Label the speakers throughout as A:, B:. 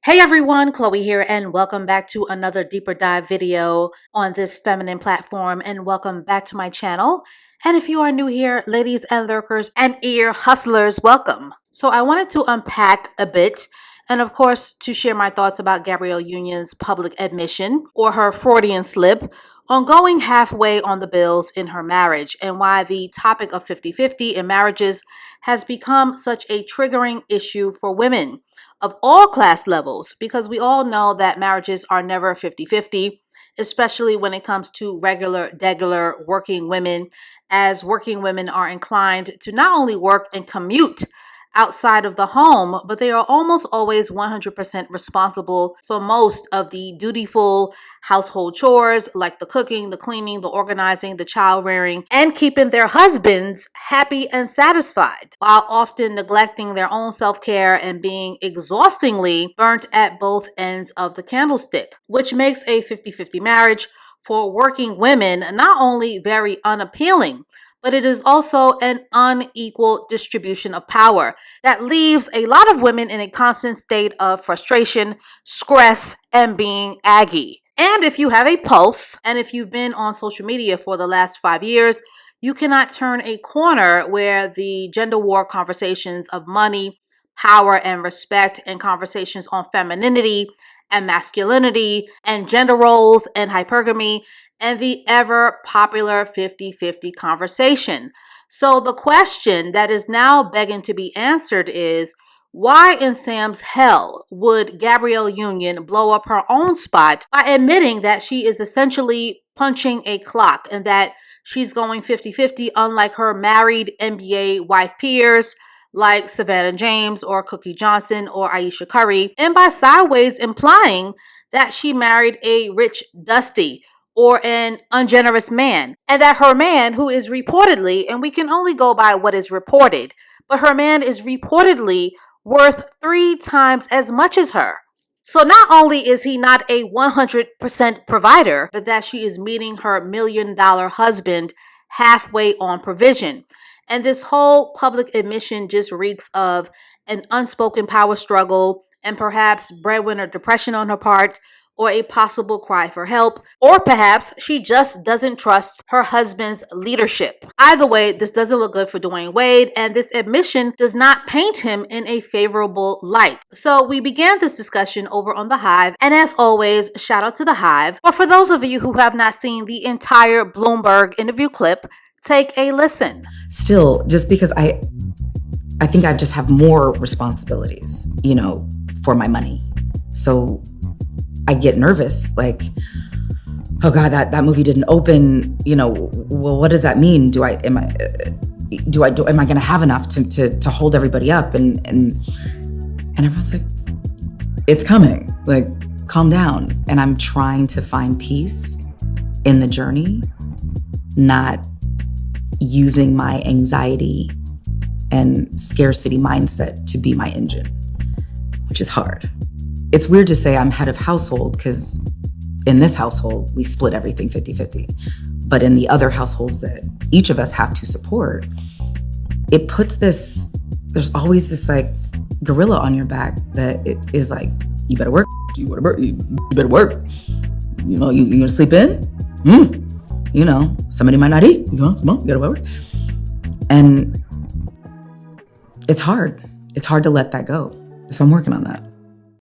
A: Hey everyone, Chloe here, and welcome back to another deeper dive video on this feminine platform. And welcome back to my channel. And if you are new here, ladies and lurkers and ear hustlers, welcome. So I wanted to unpack a bit and, of course, to share my thoughts about Gabrielle Union's public admission or her Freudian slip on going halfway on the bills in her marriage and why the topic of 50-50 in marriages has become such a triggering issue for women of all class levels, because we all know that marriages are never 50-50, especially when it comes to degular working women, as working women are inclined to not only work and commute outside of the home, but they are almost always 100% responsible for most of the dutiful household chores like the cooking, the cleaning, the organizing, the child rearing, and keeping their husbands happy and satisfied, while often neglecting their own self-care and being exhaustingly burnt at both ends of the candlestick, which makes a 50-50 marriage for working women not only very unappealing, but it is also an unequal distribution of power that leaves a lot of women in a constant state of frustration, stress, and being aggy. And if you have a pulse, and if you've been on social media for the last 5 years, you cannot turn a corner where the gender war conversations of money, power, and respect, and conversations on femininity and masculinity and gender roles and hypergamy and the ever popular 50-50 conversation. So the question that is now begging to be answered is, why in Sam's hell would Gabrielle Union blow up her own spot by admitting that she is essentially punching a clock and that she's going 50-50, unlike her married NBA wife peers like Savannah James or Cookie Johnson or Aisha Curry, and by sideways implying that she married a rich Dusty or an ungenerous man, and that her man, who is reportedly, and we can only go by what is reported, but her man is reportedly worth 3 times as much as her. So not only is he not a 100% provider, but that she is meeting her $1 million husband halfway on provision. And this whole public admission just reeks of an unspoken power struggle and perhaps breadwinner depression on her part, or a possible cry for help, or perhaps she just doesn't trust her husband's leadership. Either way, this doesn't look good for Dwayne Wade, and this admission does not paint him in a favorable light. So we began this discussion over on The Hive, and as always, shout out to The Hive. But for those of you who have not seen the entire Bloomberg interview clip, take a listen.
B: Still, just because I think I just have more responsibilities, for my money. So I get nervous, like, oh God, that movie didn't open, well, what does that mean? Am I going to have enough to hold everybody up? And everyone's like, it's coming, like, calm down. And I'm trying to find peace in the journey, not using my anxiety and scarcity mindset to be my engine, which is hard. It's weird to say I'm head of household because in this household, we split everything 50-50. But in the other households that each of us have to support, it puts there's always this like gorilla on your back that it is like, you better work, you better work. You gonna sleep in? Somebody might not eat. Come on, you gotta work. And it's hard. It's hard to let that go. So I'm working on that.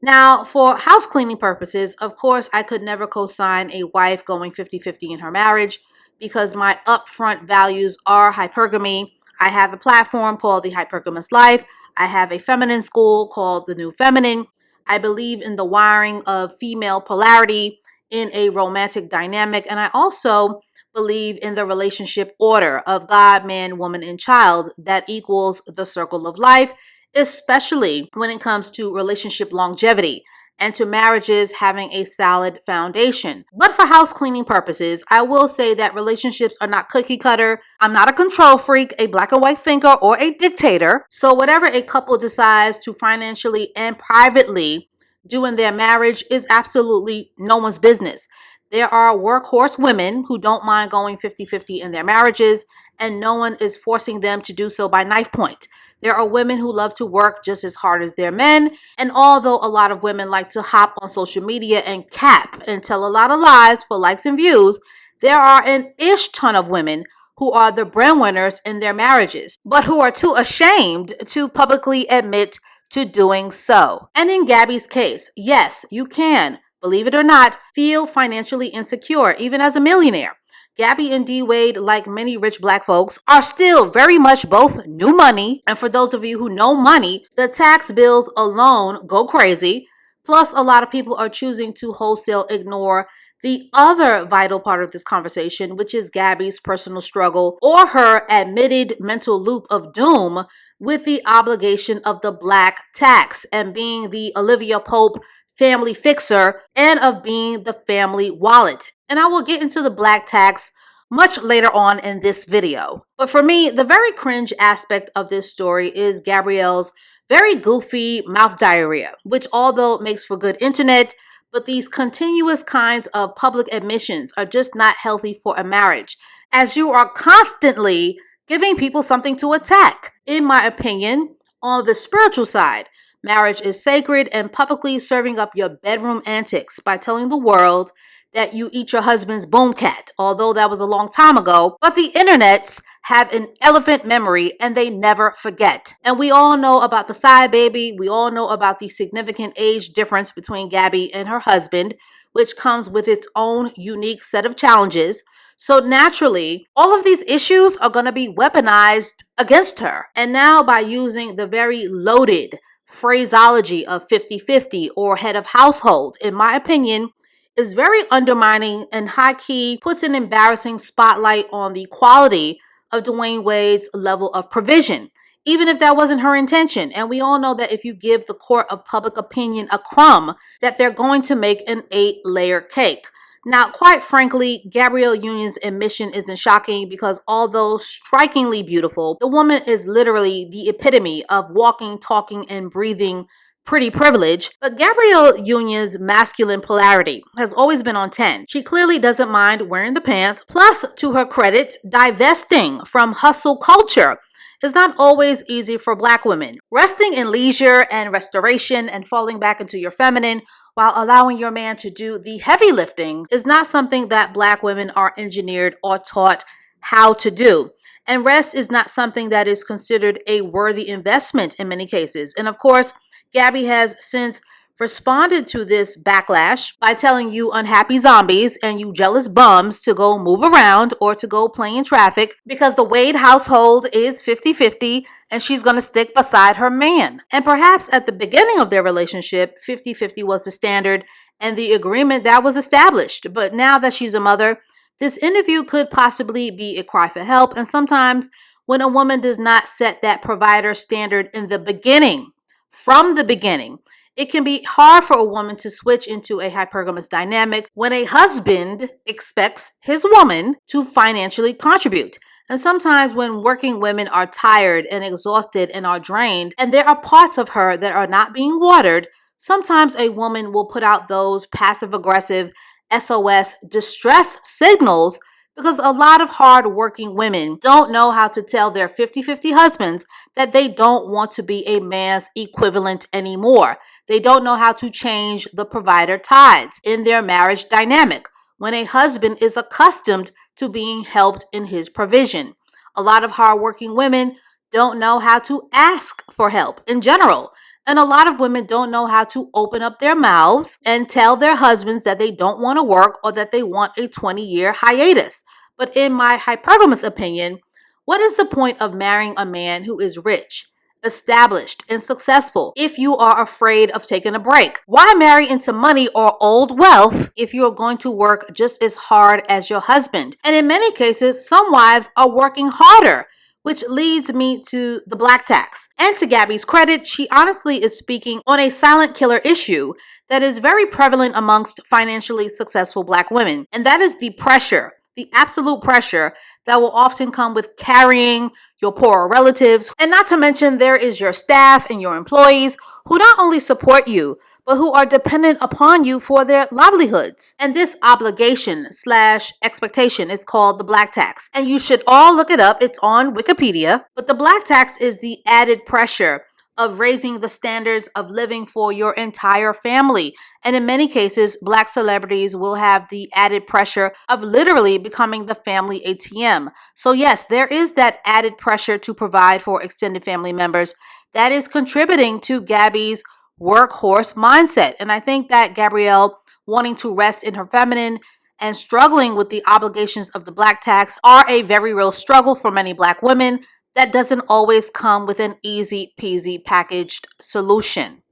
A: Now, for house cleaning purposes, of course, I could never co-sign a wife going 50-50 in her marriage because my upfront values are hypergamy. I have a platform called The Hypergamous Life. I have a feminine school called The New Feminine. I believe in the wiring of female polarity in a romantic dynamic. And I also believe in the relationship order of God, man, woman, and child that equals the circle of life, especially when it comes to relationship longevity and to marriages having a solid foundation. But for house cleaning purposes, I will say that relationships are not cookie cutter. I'm not a control freak, a black and white thinker, or a dictator. So whatever a couple decides to financially and privately do in their marriage is absolutely no one's business. There are workhorse women who don't mind going 50-50 in their marriages, and no one is forcing them to do so by knife point. There are women who love to work just as hard as their men. And although a lot of women like to hop on social media and cap and tell a lot of lies for likes and views, there are an ish ton of women who are the breadwinners in their marriages, but who are too ashamed to publicly admit to doing so. And in Gabby's case, yes, you can, believe it or not, feel financially insecure, even as a millionaire. Gabby and D Wade, like many rich black folks, are still very much both new money. And for those of you who know money, the tax bills alone go crazy. Plus, a lot of people are choosing to wholesale ignore the other vital part of this conversation, which is Gabby's personal struggle or her admitted mental loop of doom with the obligation of the black tax and being the Olivia Pope family fixer and of being the family wallet. And I will get into the black tax much later on in this video. But for me, the very cringe aspect of this story is Gabrielle's very goofy mouth diarrhea, which although makes for good internet, but these continuous kinds of public admissions are just not healthy for a marriage, as you are constantly giving people something to attack. In my opinion, on the spiritual side, marriage is sacred, and publicly serving up your bedroom antics by telling the world that you eat your husband's boom cat, although that was a long time ago. But the internets have an elephant memory and they never forget. And we all know about the side baby. We all know about the significant age difference between Gabby and her husband, which comes with its own unique set of challenges. So naturally, all of these issues are going to be weaponized against her. And now by using the very loaded phraseology of 50-50 or head of household, in my opinion, is very undermining and high key puts an embarrassing spotlight on the quality of Dwayne Wade's level of provision, even if that wasn't her intention. And we all know that if you give the court of public opinion a crumb, that they're going to make an 8-layer cake. Now, quite frankly, Gabrielle Union's admission isn't shocking because although strikingly beautiful, the woman is literally the epitome of walking, talking, and breathing pretty privilege. But Gabrielle Union's masculine polarity has always been on 10. She clearly doesn't mind wearing the pants. Plus, to her credit, divesting from hustle culture is not always easy for black women. Resting in leisure and restoration and falling back into your feminine while allowing your man to do the heavy lifting is not something that black women are engineered or taught how to do. And rest is not something that is considered a worthy investment in many cases. And of course, Gabby has since responded to this backlash by telling you unhappy zombies and you jealous bums to go move around or to go play in traffic because the Wade household is 50-50 and she's going to stick beside her man. And perhaps at the beginning of their relationship, 50-50 was the standard and the agreement that was established. But now that she's a mother, this interview could possibly be a cry for help. And sometimes when a woman does not set that provider standard in the beginning, from the beginning, it can be hard for a woman to switch into a hypergamous dynamic when a husband expects his woman to financially contribute. And sometimes when working women are tired and exhausted and are drained, and there are parts of her that are not being watered, sometimes a woman will put out those passive aggressive SOS distress signals because a lot of hard-working women don't know how to tell their 50-50 husbands that they don't want to be a man's equivalent anymore. They don't know how to change the provider tides in their marriage dynamic when a husband is accustomed to being helped in his provision. A lot of hardworking women don't know how to ask for help in general. And a lot of women don't know how to open up their mouths and tell their husbands that they don't want to work or that they want a 20-year hiatus. But in my hypergamous opinion, what is the point of marrying a man who is rich, established, and successful if you are afraid of taking a break? Why marry into money or old wealth if you are going to work just as hard as your husband? And in many cases, some wives are working harder, which leads me to the black tax. And to Gabby's credit, she honestly is speaking on a silent killer issue that is very prevalent amongst financially successful black women. And that is the pressure, the absolute pressure that will often come with carrying your poorer relatives. And not to mention, there is your staff and your employees who not only support you, but who are dependent upon you for their livelihoods. And this obligation slash expectation is called the black tax. And you should all look it up. It's on Wikipedia. But the black tax is the added pressure of raising the standards of living for your entire family. And in many cases, Black celebrities will have the added pressure of literally becoming the family ATM. So, yes, there is that added pressure to provide for extended family members that is contributing to Gabby's workhorse mindset. And I think that Gabrielle, wanting to rest in her feminine and struggling with the obligations of the Black tax, are a very real struggle for many Black women that doesn't always come with an easy peasy packaged solution.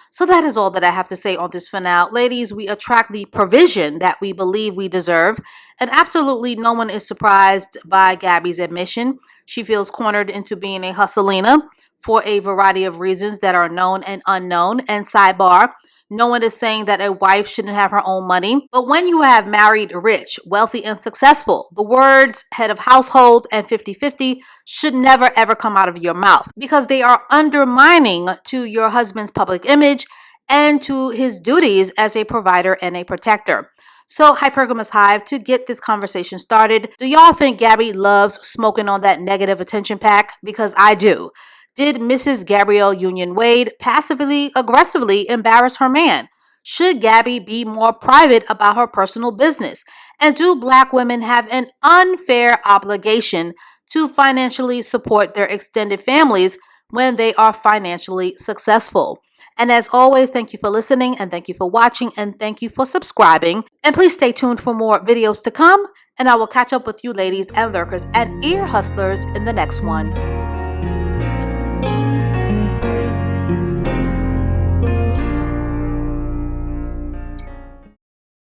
A: So that is all that I have to say on this for now. Ladies, we attract the provision that we believe we deserve. And absolutely no one is surprised by Gabby's admission. She feels cornered into being a hustlina for a variety of reasons that are known and unknown. And sidebar, no one is saying that a wife shouldn't have her own money. But when you have married rich, wealthy, and successful, the words head of household and 50-50 should never ever come out of your mouth because they are undermining to your husband's public image and to his duties as a provider and a protector. So, Hypergamous Hive, to get this conversation started, do y'all think Gabby loves smoking on that negative attention pack? Because I do. Did Mrs. Gabrielle Union Wade passively aggressively embarrass her man? Should Gabby be more private about her personal business? And do Black women have an unfair obligation to financially support their extended families when they are financially successful? And as always, thank you for listening and thank you for watching and thank you for subscribing. And please stay tuned for more videos to come. And I will catch up with you ladies and lurkers and ear hustlers in the next one.